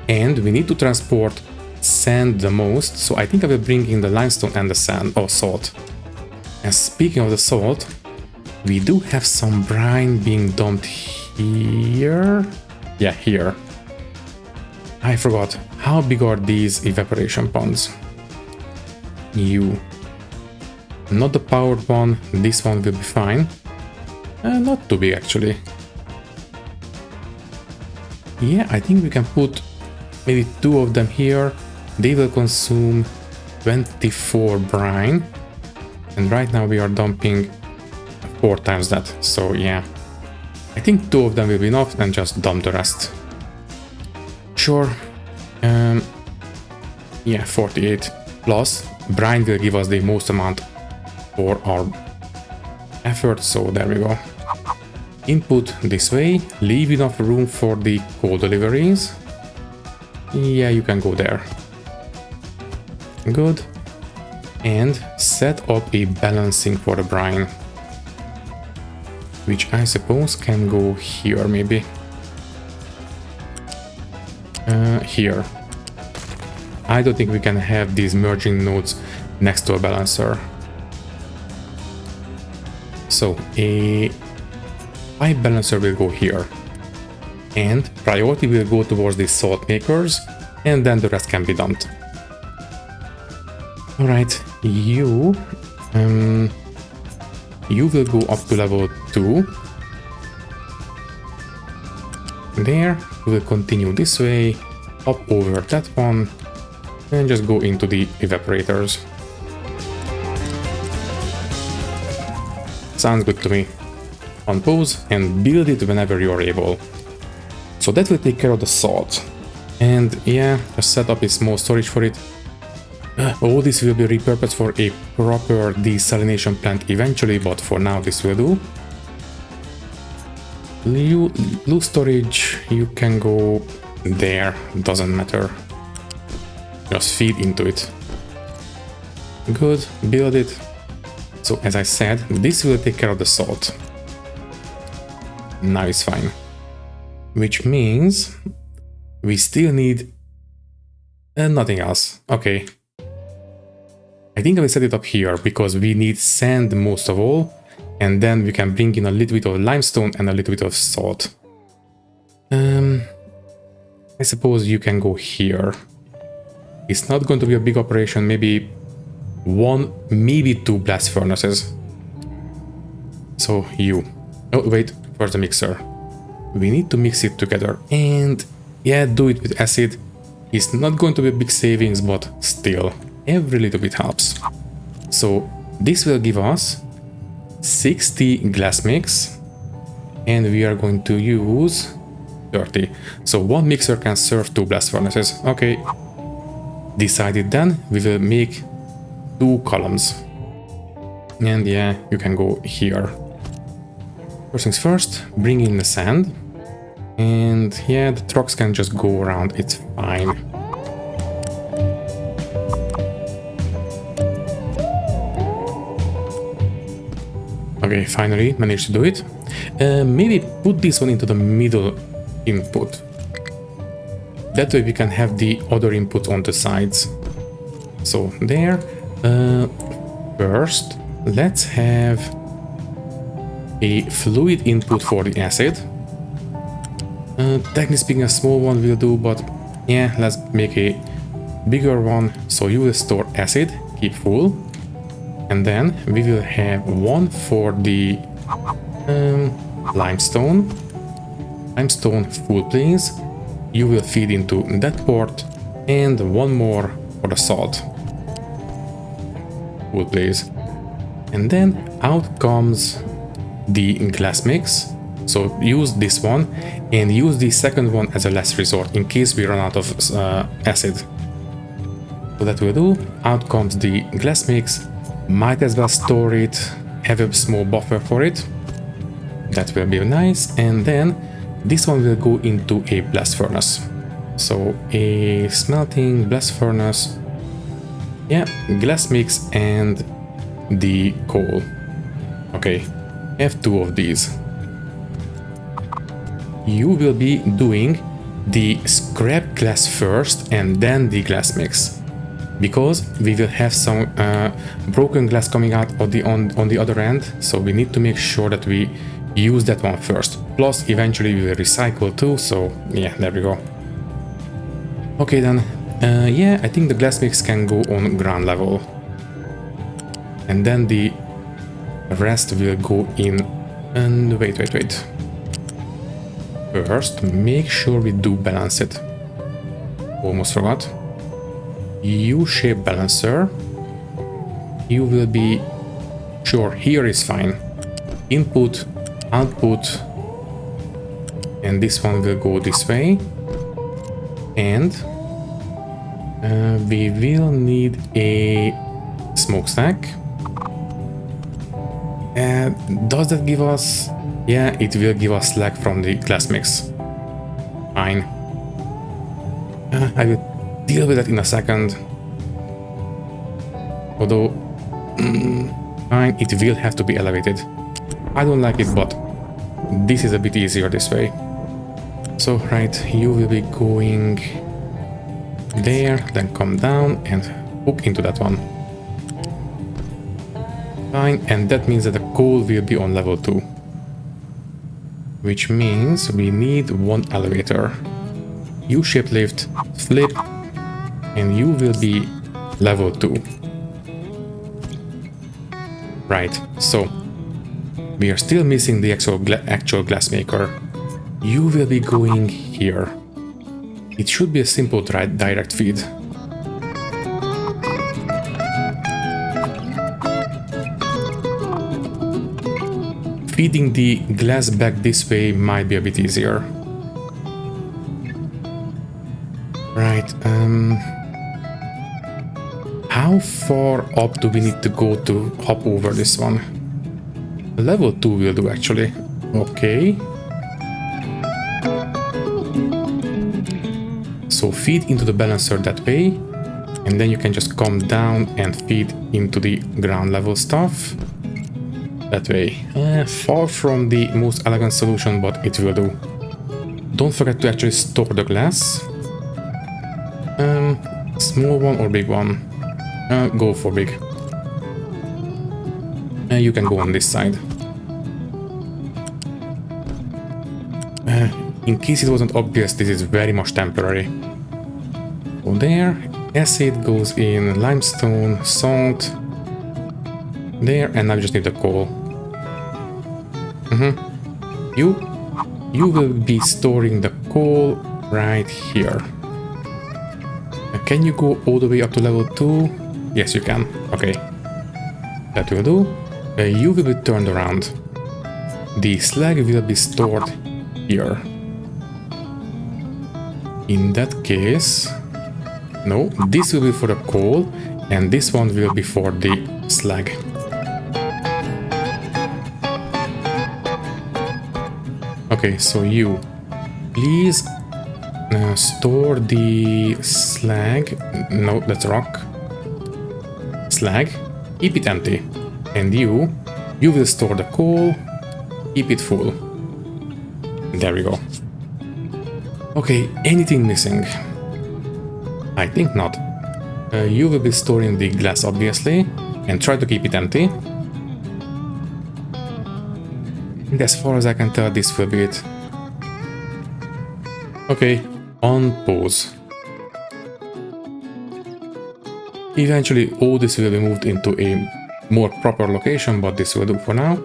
And we need to transport sand the most, so I think I will bring in the limestone and the sand or salt. And speaking of the salt, we do have some brine being dumped here. Yeah, here. I forgot. How big are these evaporation ponds? Not the powered one. This one will be fine. Not too big actually. Yeah, I think we can put maybe 2 of them here. They will consume 24 brine. And right now we are dumping 4 times that. So yeah, I think 2 of them will be enough and just dump the rest. Sure. Yeah, 48. Plus, brine will give us the most amount for our effort. So there we go. Input this way. Leave enough room for the coal deliveries. Yeah, you can go there. Good. And set up a balancing for the brine, which I suppose can go here maybe. Here. I don't think we can have these merging nodes next to a balancer. So a pipe balancer will go here. And priority will go towards the salt makers, and then the rest can be dumped. Alright, you will go up to level 2. There, we will continue this way, up over that one, and just go into the evaporators. Sounds good to me. Unpause and build it whenever you're able. So that will take care of the salt. And yeah, just set up a small storage for it. All this will be repurposed for a proper desalination plant eventually, but for now this will do. Loose storage, you can go there, doesn't matter. Just feed into it. Good, build it. So as I said, this will take care of the salt. Now it's fine. Which means we still need nothing else. Okay. I think I will set it up here because we need sand most of all, and then we can bring in a little bit of limestone and a little bit of salt. I suppose you can go here. It's not going to be a big operation, maybe 1, maybe 2 blast furnaces. So you. Oh wait, first the mixer. We need to mix it together, and yeah, do it with acid. It's not going to be a big savings, but still, every little bit helps. So this will give us 60 glass mix, and we are going to use 30. So 1 mixer can serve 2 blast furnaces. Okay. Decided then, we will make 2 columns. And yeah, you can go here. First things first, bring in the sand. And yeah, the trucks can just go around, it's fine. Okay, finally managed to do it. Maybe put this one into the middle input. That way we can have the other input on the sides. So there. First, let's have a fluid input for the acid. Technically speaking, a small one will do, but yeah, let's make a bigger one. So you will store acid, keep full, and then we will have one for the limestone full, please. You will feed into that port, and one more for the salt. Full, please. And then out comes the glass mix. So use this one and use the second one as a last resort in case we run out of acid. So that will do. Out comes the glass mix. Might as well store it, have a small buffer for it. That will be nice. And then this one will go into a blast furnace. So a smelting blast furnace. Yeah, glass mix and the coal. Okay, have 2 of these. You will be doing the scrap glass first and then the glass mix. because we will have some broken glass coming out on the other end, so we need to make sure that we use that one first. Plus eventually we will recycle too, so yeah, there we go. Okay then, yeah, I think the glass mix can go on ground level, and then the rest will go in. And wait. First, make sure we do balance it. Almost forgot. U-shape balancer. You will be sure here is fine. Input, output, and this one will go this way. And we will need a smokestack. Does that give us... Yeah, it will give us slag from the glass mix. Fine. I will deal with that in a second. Although... fine, it will have to be elevated. I don't like it, but this is a bit easier this way. So, right, you will be going there, then come down and hook into that one. Fine, and that means that the coal will be on level 2. Which means we need one elevator. U-shape lift, flip, and you will be level 2. Right, so we are still missing the actual glass maker. You will be going here. It should be a simple direct feed. Feeding the glass back this way might be a bit easier. Right, how far up do we need to go to hop over this one? Level 2 will do actually. Okay. So feed into the balancer that way, and then you can just come down and feed into the ground level stuff. That way. Far from the most elegant solution, but it will do. Don't forget to actually store the glass. Small one or big one? Go for big. You can go on this side. In case it wasn't obvious, this is very much temporary. So there, acid goes in, limestone, salt. There, and now we just need the coal. You will be storing the coal right here. Can you go all the way up to level 2? Yes, you can. Okay. That will do. You will be turned around. The slag will be stored here. In that case... No, this will be for the coal, and this one will be for the slag. Okay, so you please store the slag. No, that's rock. Slag. Keep it empty. And you will store the coal. Keep it full. There we go. Okay, anything missing? I think not. You will be storing the glass, obviously, and try to keep it empty. And as far as I can tell, this will be it. Okay, on pause. Eventually, all this will be moved into a more proper location, but this will do for now.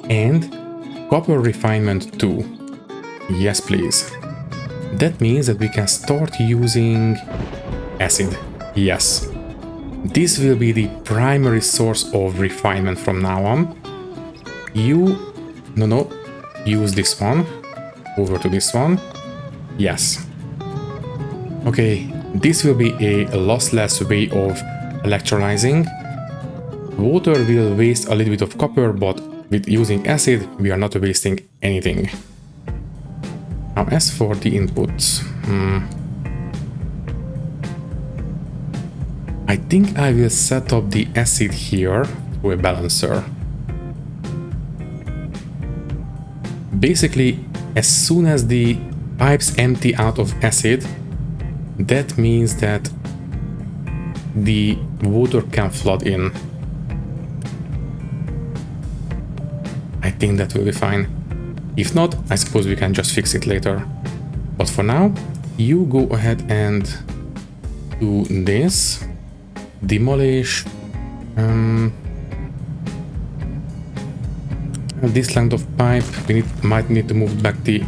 And copper refinement 2. Yes, please. That means that we can start using acid. Yes. This will be the primary source of refinement from now on. No, use this one. Over to this one. Yes. Okay, this will be a lossless way of electrolyzing. Water will waste a little bit of copper, but with using acid, we are not wasting anything. Now, as for the inputs, I think I will set up the acid here to a balancer. Basically, as soon as the pipes empty out of acid, that means that the water can flood in. I think that will be fine. If not, I suppose we can just fix it later. But for now, you go ahead and do this. Demolish this length of pipe. We might need to move back the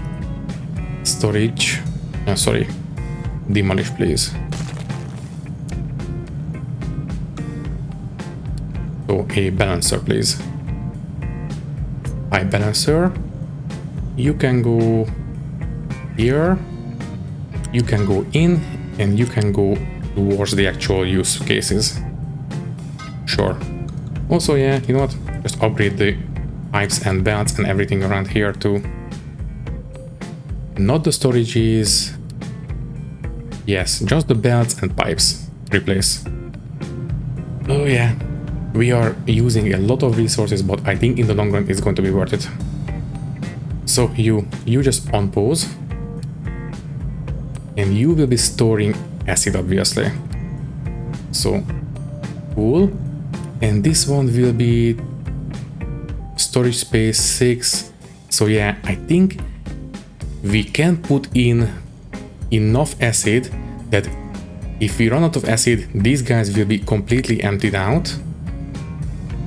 storage. Sorry, demolish, please. So a balancer, please. Pipe balancer. You can go here. You can go in, and you can go towards the actual use cases. Sure. Also, yeah, you know what? Just upgrade the pipes and belts and everything around here too. Not the storages. Yes, just the belts and pipes. Replace. Oh yeah. We are using a lot of resources, but I think in the long run it's going to be worth it. So you just unpause. And you will be storing acid, obviously. So, cool. And this one will be storage space 6. So yeah, I think we can put in enough acid that if we run out of acid, these guys will be completely emptied out.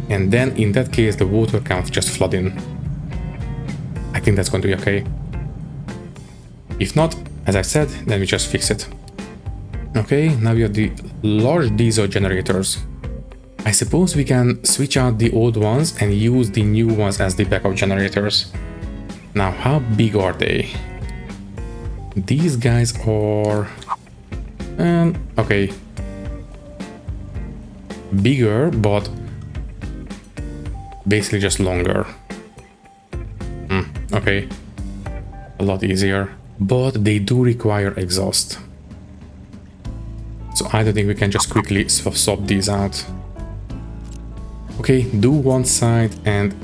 And then in that case, the water can just flood in. I think that's going to be okay. If not, as I said, then we just fix it. Okay, now we have the large diesel generators. I suppose we can switch out the old ones and use the new ones as the backup generators. Now, how big are they? These guys are... okay. Bigger, but basically just longer. Okay. A lot easier. But they do require exhaust. So I don't think we can just quickly swap these out. Okay, do one side and...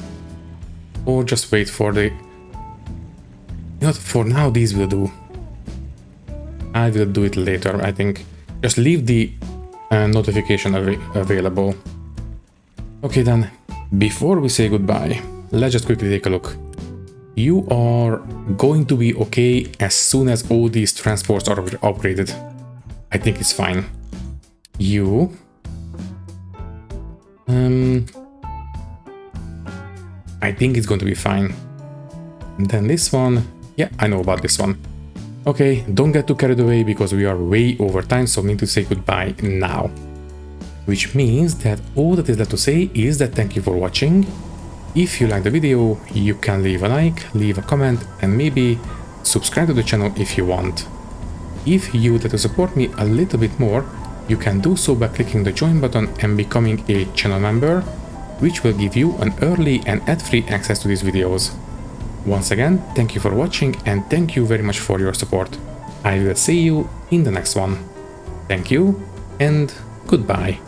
or just wait for the... You know, for now these will do. I will do it later, I think. Just leave the notification available. Okay then, before we say goodbye, let's just quickly take a look. You are going to be okay as soon as all these transports are upgraded. I think it's fine. You... I think it's going to be fine. And then this one... yeah, I know about this one. Okay, don't get too carried away because we are way over time, so we need to say goodbye now. Which means that all that is left to say is that thank you for watching. If you liked the video, you can leave a like, leave a comment, and maybe subscribe to the channel if you want. If you would like to support me a little bit more, you can do so by clicking the join button and becoming a channel member, which will give you an early and ad-free access to these videos. Once again, thank you for watching and thank you very much for your support. I will see you in the next one. Thank you and goodbye.